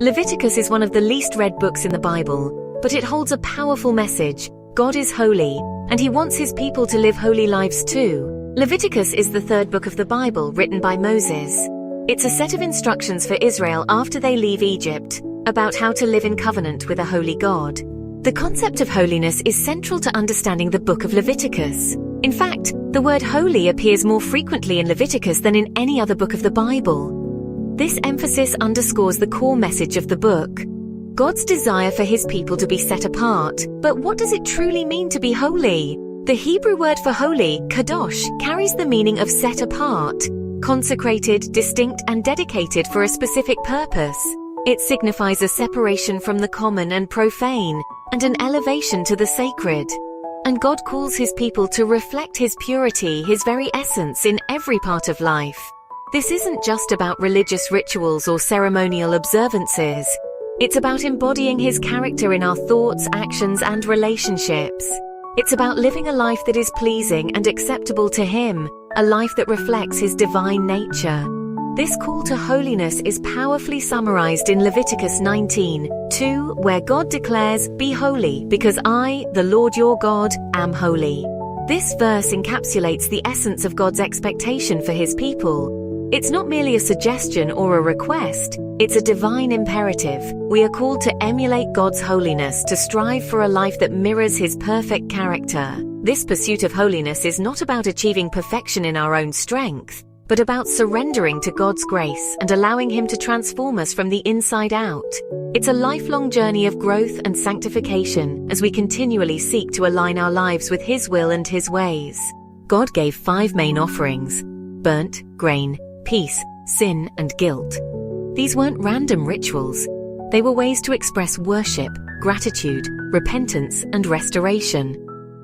Leviticus is one of the least read books in the Bible, but it holds a powerful message. God is holy, and He wants His people to live holy lives too. Leviticus is the third book of the Bible written by Moses. It's a set of instructions for Israel after they leave Egypt, about how to live in covenant with a holy God. The concept of holiness is central to understanding the book of Leviticus. In fact, the word holy appears more frequently in Leviticus than in any other book of the Bible. This emphasis underscores the core message of the book: God's desire for His people to be set apart. But what does it truly mean to be holy? The Hebrew word for holy, kadosh, carries the meaning of set apart, consecrated, distinct, and dedicated for a specific purpose. It signifies a separation from the common and profane, and an elevation to the sacred. And God calls His people to reflect His purity, His very essence, in every part of life. This isn't just about religious rituals or ceremonial observances. It's about embodying His character in our thoughts, actions, and relationships. It's about living a life that is pleasing and acceptable to Him, a life that reflects His divine nature. This call to holiness is powerfully summarized in Leviticus 19:2, where God declares, "Be holy, because I, the Lord your God, am holy." This verse encapsulates the essence of God's expectation for His people. It's not merely a suggestion or a request, it's a divine imperative. We are called to emulate God's holiness, to strive for a life that mirrors His perfect character. This pursuit of holiness is not about achieving perfection in our own strength, but about surrendering to God's grace and allowing Him to transform us from the inside out. It's a lifelong journey of growth and sanctification as we continually seek to align our lives with His will and His ways. God gave 5 main offerings: burnt, grain, peace, sin, and guilt. These weren't random rituals. They were ways to express worship, gratitude, repentance, and restoration.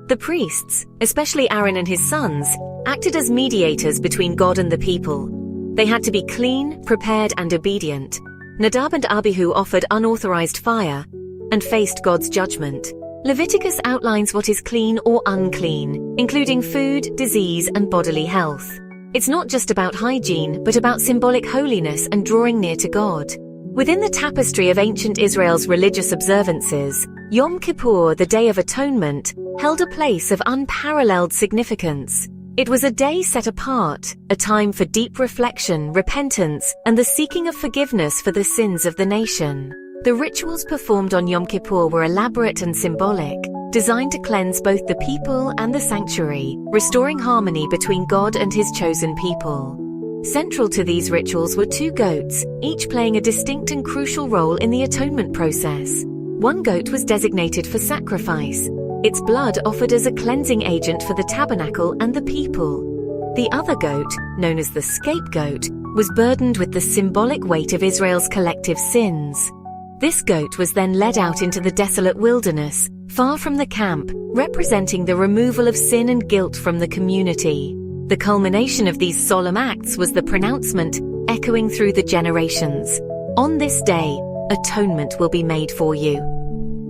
The priests, especially Aaron and his sons, acted as mediators between God and the people. They had to be clean, prepared, and obedient. Nadab and Abihu offered unauthorized fire and faced God's judgment. Leviticus outlines what is clean or unclean, including food, disease, and bodily health. It's not just about hygiene, but about symbolic holiness and drawing near to God. Within the tapestry of ancient Israel's religious observances, Yom Kippur, the Day of Atonement, held a place of unparalleled significance. It was a day set apart, a time for deep reflection, repentance, and the seeking of forgiveness for the sins of the nation. The rituals performed on Yom Kippur were elaborate and symbolic, designed to cleanse both the people and the sanctuary, restoring harmony between God and His chosen people. Central to these rituals were 2 goats, each playing a distinct and crucial role in the atonement process. One goat was designated for sacrifice, its blood offered as a cleansing agent for the tabernacle and the people. The other goat, known as the scapegoat, was burdened with the symbolic weight of Israel's collective sins. This goat was then led out into the desolate wilderness, far from the camp, representing the removal of sin and guilt from the community. The culmination of these solemn acts was the pronouncement, echoing through the generations: "On this day, atonement will be made for you."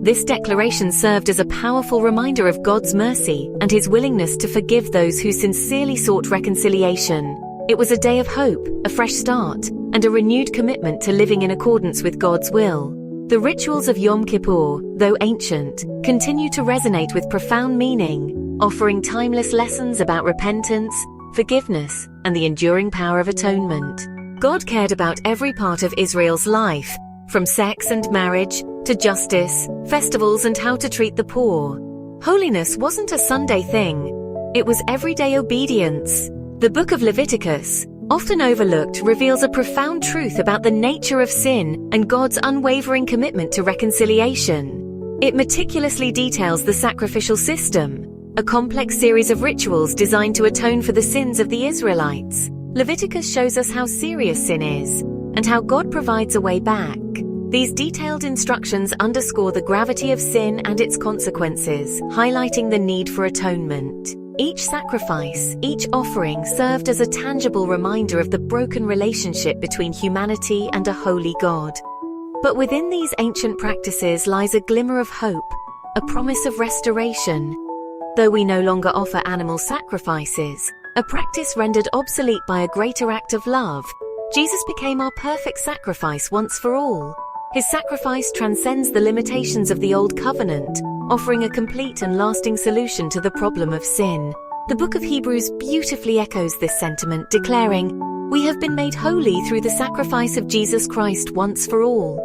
This declaration served as a powerful reminder of God's mercy and His willingness to forgive those who sincerely sought reconciliation. It was a day of hope, a fresh start, and a renewed commitment to living in accordance with God's will. The rituals of Yom Kippur, though ancient, continue to resonate with profound meaning, offering timeless lessons about repentance, forgiveness, and the enduring power of atonement. God cared about every part of Israel's life, from sex and marriage, to justice, festivals, and how to treat the poor. Holiness wasn't a Sunday thing. It was everyday obedience. The book of Leviticus, often overlooked, reveals a profound truth about the nature of sin and God's unwavering commitment to reconciliation. It meticulously details the sacrificial system, a complex series of rituals designed to atone for the sins of the Israelites. Leviticus shows us how serious sin is, and how God provides a way back. These detailed instructions underscore the gravity of sin and its consequences, highlighting the need for atonement. Each sacrifice, each offering served as a tangible reminder of the broken relationship between humanity and a holy God. But within these ancient practices lies a glimmer of hope, a promise of restoration. Though we no longer offer animal sacrifices, a practice rendered obsolete by a greater act of love, Jesus became our perfect sacrifice once for all. His sacrifice transcends the limitations of the Old Covenant, offering a complete and lasting solution to the problem of sin. The book of Hebrews beautifully echoes this sentiment, declaring, "We have been made holy through the sacrifice of Jesus Christ once for all."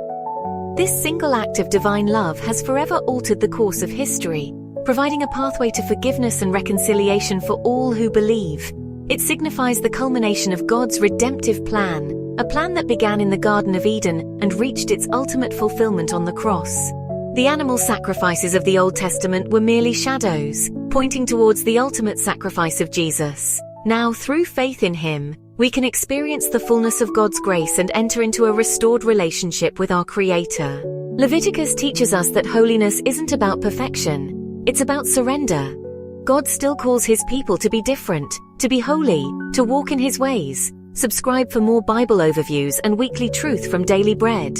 This single act of divine love has forever altered the course of history, providing a pathway to forgiveness and reconciliation for all who believe. It signifies the culmination of God's redemptive plan, a plan that began in the Garden of Eden and reached its ultimate fulfillment on the cross. The animal sacrifices of the Old Testament were merely shadows, pointing towards the ultimate sacrifice of Jesus. Now, through faith in Him, we can experience the fullness of God's grace and enter into a restored relationship with our Creator. Leviticus teaches us that holiness isn't about perfection, it's about surrender. God still calls His people to be different, to be holy, to walk in His ways. Subscribe for more Bible overviews and weekly truth from Daily Bread.